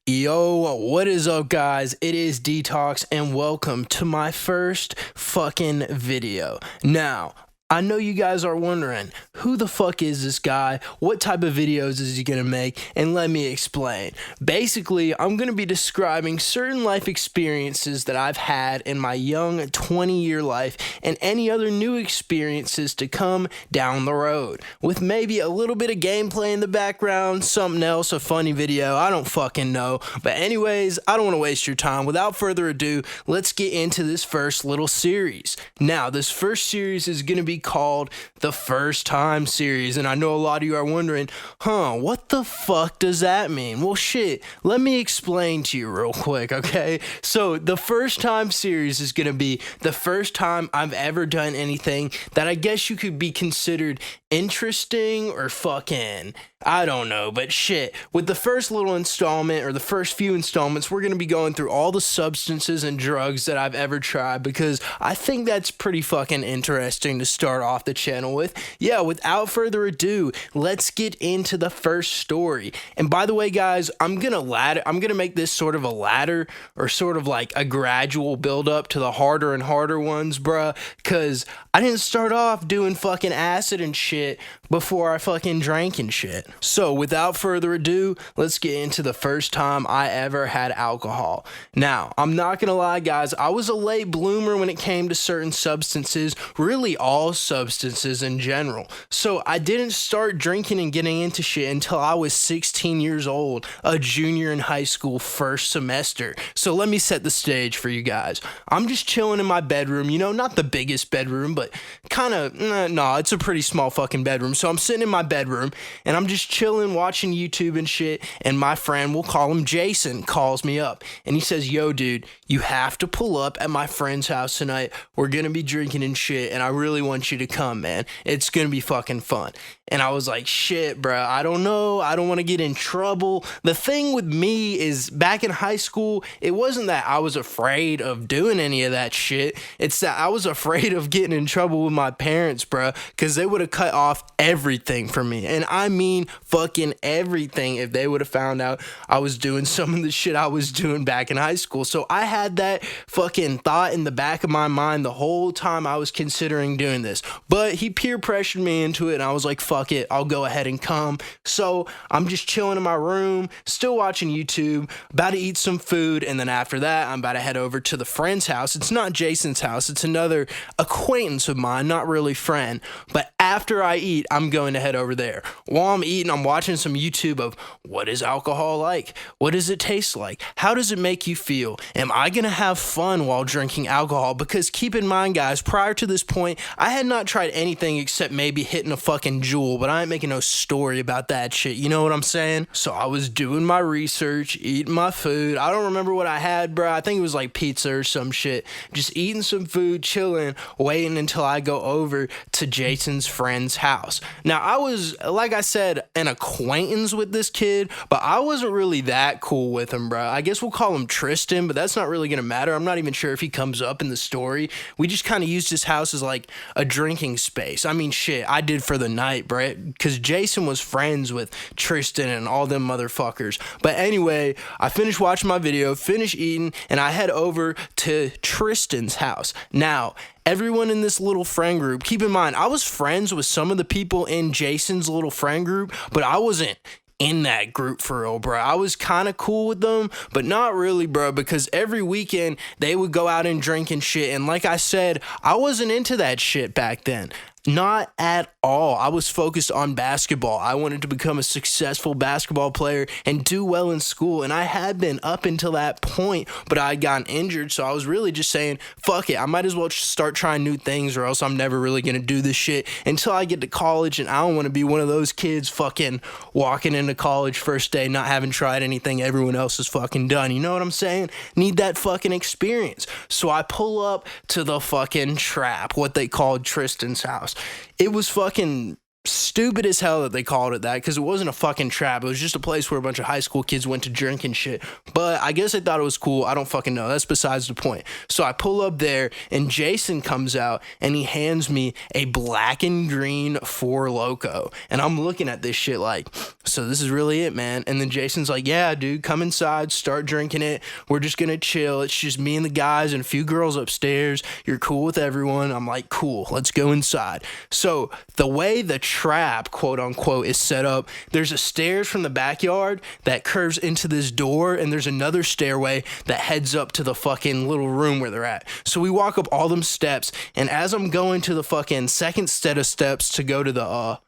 Yo, what is up, guys? It is Detox, and welcome to my first fucking video. Now, I know you guys are wondering, who the fuck is this guy? What type of videos is he gonna make? And let me explain. Basically, I'm gonna be describing certain life experiences that I've had in my young 20-year life and any other new experiences to come down the road, with maybe a little bit of gameplay in the background, something else, a funny video, I don't fucking know. But anyways, I don't want to waste your time. Without further ado, let's get into this first little series. Now, this first series is gonna be called the First Time series, and I know a lot of you are wondering, what the fuck does that mean? Well, shit, let me explain to you real quick, okay? So the First Time series is gonna be the first time I've ever done anything that I guess you could be considered interesting or fucking, I don't know, but shit. With the first little installment, or the first few installments, we're gonna be going through all the substances and drugs that I've ever tried, because I think that's pretty fucking interesting to start off the channel with. Yeah, without further ado, let's get into the first story. And by the way, guys, I'm gonna make this sort of a ladder, or sort of like a gradual build up to the harder and harder ones, bruh, because I didn't start off doing fucking acid and shit before I fucking drank and shit. So without further ado, let's get into the first time I ever had alcohol. Now, I'm not gonna lie, guys, I was a late bloomer when it came to certain substances, really all substances in general. So I didn't start drinking and getting into shit until I was 16 years old, a junior in high school, first semester. So let me set the stage for you guys. I'm just chilling in my bedroom, you know, not the biggest bedroom, but kind of, it's a pretty small fucking bedroom. So I'm sitting in my bedroom and I'm just chilling, watching YouTube and shit, and my friend, we'll call him Jason, calls me up and he says, yo dude, you have to pull up at my friend's house tonight. We're gonna be drinking and shit, and I really want you to come, man. It's gonna be fucking fun. And I was like, shit, bro, I don't know, I don't want to get in trouble. The thing with me is, back in high school, it wasn't that I was afraid of doing any of that shit, it's that I was afraid of getting in trouble with my parents, bro, because they would have cut off everything from me. And I mean fucking everything if they would have found out I was doing some of the shit I was doing back in high school. So I had that fucking thought in the back of my mind the whole time I was considering doing this. But he peer pressured me into it, and I was like, fuck it, I'll go ahead and come. So I'm just chilling in my room, still watching YouTube, about to eat some food, and then after that, I'm about to head over to the friend's house. It's not Jason's house, it's another acquaintance of mine, not really friend. But after I eat, I'm going to head over there. While I'm eating, I'm watching some YouTube of, what is alcohol like? What does it taste like? How does it make you feel? Am I gonna have fun while drinking alcohol? Because keep in mind, guys, prior to this point, I had not tried anything except maybe hitting a fucking Juul, but I ain't making no story about that shit, you know what I'm saying? So I was doing my research, eating my food. I don't remember what I had, bro. I think it was like pizza or some shit. Just eating some food, chilling, waiting until I go over to Jason's friend's house. Now, I was, like I said, an acquaintance with this kid, but I wasn't really that cool with him, bro. I guess we'll call him Tristan, but that's not really gonna matter. I'm not even sure if he comes up in the story. We just kind of used his house as like a drinking space. I mean, shit, I did for the night, bro, because Jason was friends with Tristan and all them motherfuckers. But anyway, I finished watching my video, finished eating, and I head over to Tristan's house. Now, everyone in this little friend group, keep in mind, I was friends with some of the people in Jason's little friend group, but I wasn't in that group for real, bro. I was kind of cool with them, but not really, bro, because every weekend they would go out and drink and shit. And like I said, I wasn't into that shit back then. Not at all. I was focused on basketball. I wanted to become a successful basketball player and do well in school, and I had been up until that point, but I had gotten injured, so I was really just saying, fuck it, I might as well start trying new things, or else I'm never really gonna do this shit until I get to college, and I don't want to be one of those kids fucking walking into college first day not having tried anything everyone else has fucking done, you know what I'm saying? Need that fucking experience. So I pull up to the fucking trap, what they called Tristan's house. It was fucking stupid as hell that they called it that, because it wasn't a fucking trap. It was just a place where a bunch of high school kids went to drink and shit. But I guess they thought it was cool. I don't fucking know. That's besides the point. So I pull up there and Jason comes out and he hands me a black and green Four Loko. And I'm looking at this shit like, so this is really it, man. And then Jason's like, yeah, dude, come inside, start drinking it. We're just gonna chill. It's just me and the guys and a few girls upstairs. You're cool with everyone. I'm like, cool, let's go inside. So the way the trap, quote unquote, is set up, there's a stairs from the backyard that curves into this door, and there's another stairway that heads up to the fucking little room where they're at. So we walk up all them steps, and as I'm going to the fucking second set of steps to go to the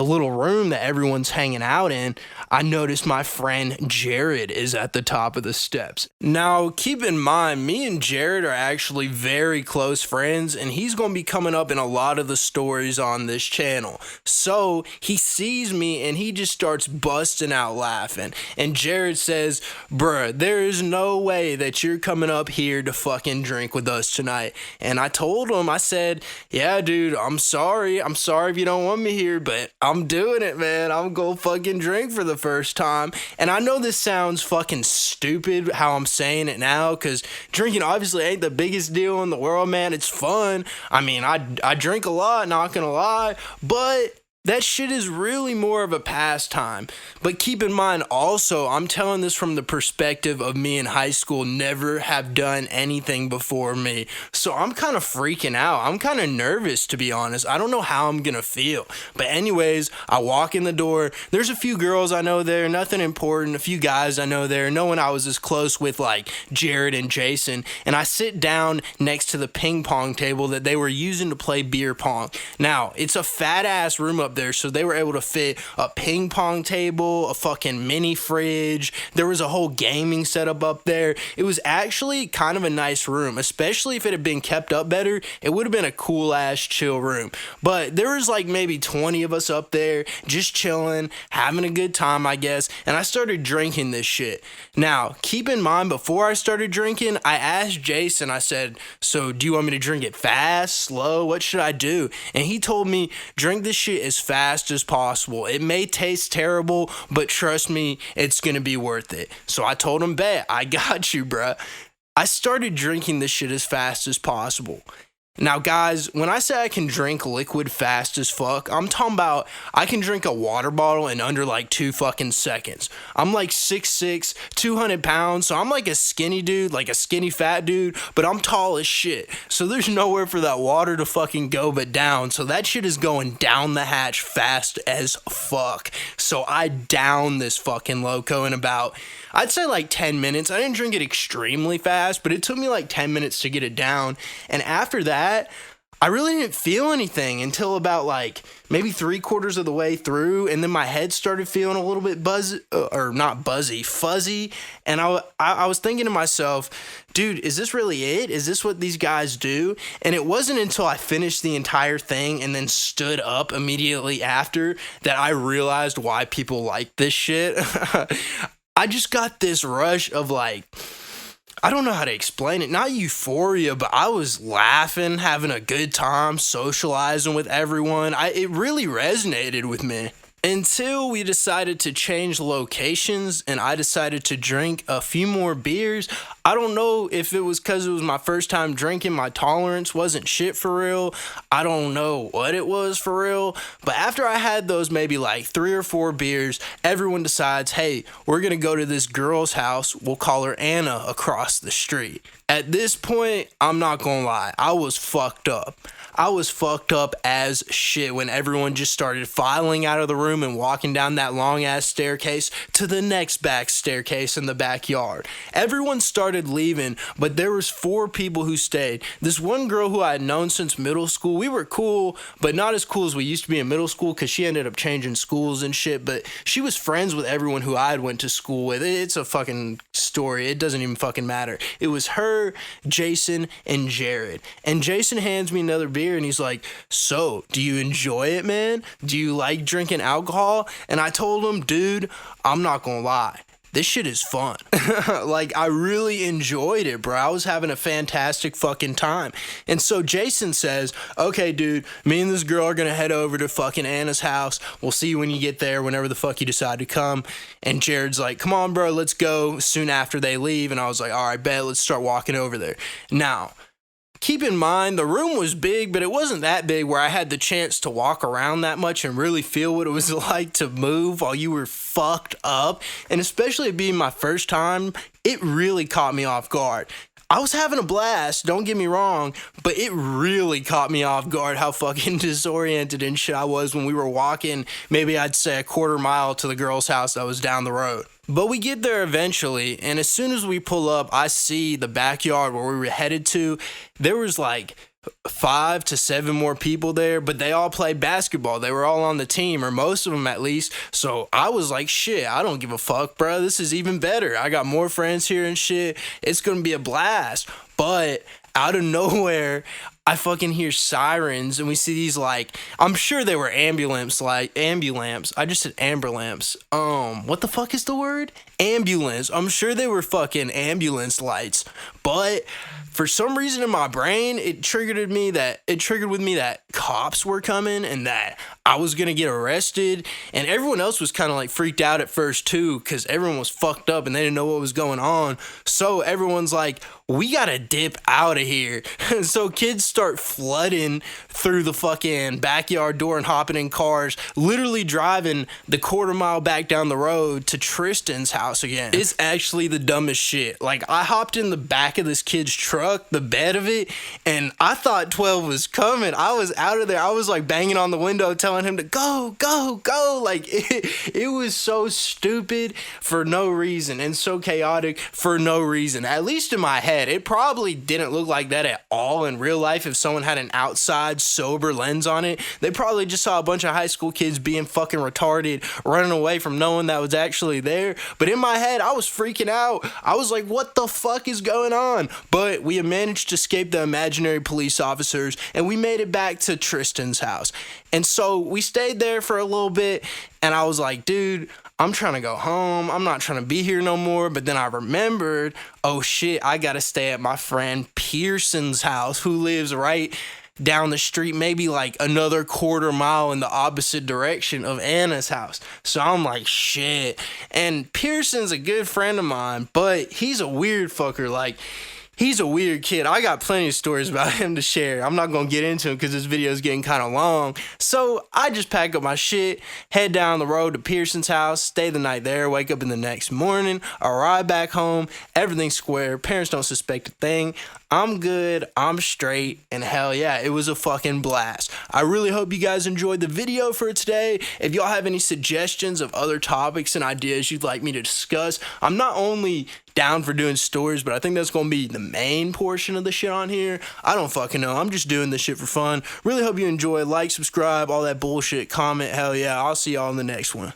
little room that everyone's hanging out in, I noticed my friend Jared is at the top of the steps. Now, keep in mind, me and Jared are actually very close friends, and he's going to be coming up in a lot of the stories on this channel. So, he sees me, and he just starts busting out laughing. And Jared says, bruh, there is no way that you're coming up here to fucking drink with us tonight. And I told him, I said, yeah, dude, I'm sorry if you don't want me here, but I'm doing it, man. I'm gonna fucking drink for the first time. And I know this sounds fucking stupid how I'm saying it now, because drinking obviously ain't the biggest deal in the world, man. It's fun. I mean, I drink a lot, not gonna lie, but that shit is really more of a pastime. But keep in mind also, I'm telling this from the perspective of me in high school, never have done anything before me. So I'm kind of freaking out. I'm kind of nervous, to be honest. I don't know how I'm gonna feel. But anyways, I walk in the door. There's a few girls I know there, nothing important. A few guys I know there. No one I was as close with like Jared and Jason. And I sit down next to the ping pong table that they were using to play beer pong. Now, it's a fat ass room up there, so they were able to fit a ping pong table, a fucking mini fridge. There was a whole gaming setup up there. It was actually kind of a nice room, especially if it had been kept up better. It would have been a cool ass chill room. But there was like maybe 20 of us up there just chilling, having a good time, I guess, and I started drinking this shit. Now, keep in mind, before I started drinking, I asked Jason, I said, so do you want me to drink it fast, slow, what should I do? And he told me, drink this shit as fast as possible. It may taste terrible, but trust me, it's gonna be worth it. So I told him, bet, I got you, bruh. I started drinking this shit as fast as possible. Now, guys, when I say I can drink liquid fast as fuck, I'm talking about I can drink a water bottle in under like 2 fucking seconds. I'm like 6'6", 200 pounds, so I'm like a skinny dude, like a skinny fat dude, but I'm tall as shit. So there's nowhere for that water to fucking go but down. So that shit is going down the hatch fast as fuck. So I down this fucking Loko in about, I'd say like 10 minutes. I didn't drink it extremely fast, but it took me like 10 minutes to get it down. And after that, I really didn't feel anything until about like maybe 3/4 of the way through, and then my head started feeling a little bit fuzzy, and I was thinking to myself, dude, is this really it? Is this what these guys do? And it wasn't until I finished the entire thing and then stood up immediately after that I realized why people like this shit. I just got this rush of like, I don't know how to explain it. Not euphoria, but I was laughing, having a good time, socializing with everyone. It really resonated with me. Until we decided to change locations and I decided to drink a few more beers. I don't know if it was because it was my first time drinking, my tolerance wasn't shit for real. I don't know what it was for real. But after I had those maybe like 3 or 4 beers, everyone decides, hey, we're going to go to this girl's house. We'll call her Anna across the street. At this point, I'm not going to lie, I was fucked up. I was fucked up as shit when everyone just started filing out of the room and walking down that long ass staircase to the next back staircase in the backyard. Everyone started leaving, but there was 4 people who stayed. This one girl who I had known since middle school, we were cool, but not as cool as we used to be in middle school because she ended up changing schools and shit, but she was friends with everyone who I had went to school with. It's a fucking story. It doesn't even fucking matter. It was her, Jason, and Jared. And Jason hands me another beer and he's like, so, do you enjoy it, man? Do you like drinking alcohol? And I told him, dude, I'm not gonna lie. this shit is fun. Like, I really enjoyed it, bro. I was having a fantastic fucking time. And so Jason says, okay, dude, me and this girl are gonna head over to fucking Anna's house. We'll see you when you get there, whenever the fuck you decide to come. And Jared's like, come on, bro, let's go soon after they leave. And I was like, all right, bet, let's start walking over there. Now, keep in mind, the room was big, but it wasn't that big where I had the chance to walk around that much and really feel what it was like to move while you were fucked up. And especially it being my first time, it really caught me off guard. I was having a blast, don't get me wrong, but it really caught me off guard how fucking disoriented and shit I was when we were walking, maybe I'd say a quarter mile to the girl's house that was down the road. But we get there eventually, and as soon as we pull up, I see the backyard where we were headed to. There was like 5 to 7 more people there, but they all played basketball. They were all on the team, or most of them at least. So I was like, shit, I don't give a fuck, bro. This is even better. I got more friends here and shit. It's gonna be a blast. But out of nowhere, I fucking hear sirens, and we see these, like, I'm sure they were ambulance. I just said amber lamps. What the fuck is the word? Ambulance. I'm sure they were fucking ambulance lights. But for some reason in my brain, it triggered with me that cops were coming and that I was gonna get arrested. And everyone else was kind of like freaked out at first too, because everyone was fucked up and they didn't know what was going on. So everyone's like, we gotta dip out of here. So kids start flooding through the fucking backyard door and hopping in cars, literally driving the quarter mile back down the road to Tristan's house again. It's actually the dumbest shit. Like, I hopped in the back of this kid's truck, the bed of it, and I thought 12 was coming. I was out of there. I was like banging on the window telling him to go, go, go. Like, it was so stupid for no reason and so chaotic for no reason. At least in my head. It probably didn't look like that at all in real life. If someone had an outside sober lens on it, they probably just saw a bunch of high school kids being fucking retarded, running away from no one that was actually there. But in my head, I was freaking out. I was like, what the fuck is going on? But we had managed to escape the imaginary police officers, and we made it back to Tristan's house. And so we stayed there for a little bit, and I was like, dude, I'm trying to go home. I'm not trying to be here no more. But then I remembered, oh shit, I gotta stay at my friend Pearson's house, who lives right down the street, maybe like another quarter mile in the opposite direction of Anna's house. So I'm like, shit. And Pearson's a good friend of mine, but he's a weird fucker. Like, he's a weird kid. I got plenty of stories about him to share. I'm not going to get into them because this video is getting kind of long. So I just pack up my shit, head down the road to Pearson's house, stay the night there, wake up in the next morning, arrive back home, everything's square, parents don't suspect a thing. I'm good, I'm straight, and hell yeah, it was a fucking blast. I really hope you guys enjoyed the video for today. If y'all have any suggestions of other topics and ideas you'd like me to discuss, I'm not only down for doing stories, but I think that's going to be the main portion of the shit on here. I don't fucking know. I'm just doing this shit for fun. Really hope you enjoy. Like, subscribe, all that bullshit, comment. Hell yeah. I'll see y'all in the next one.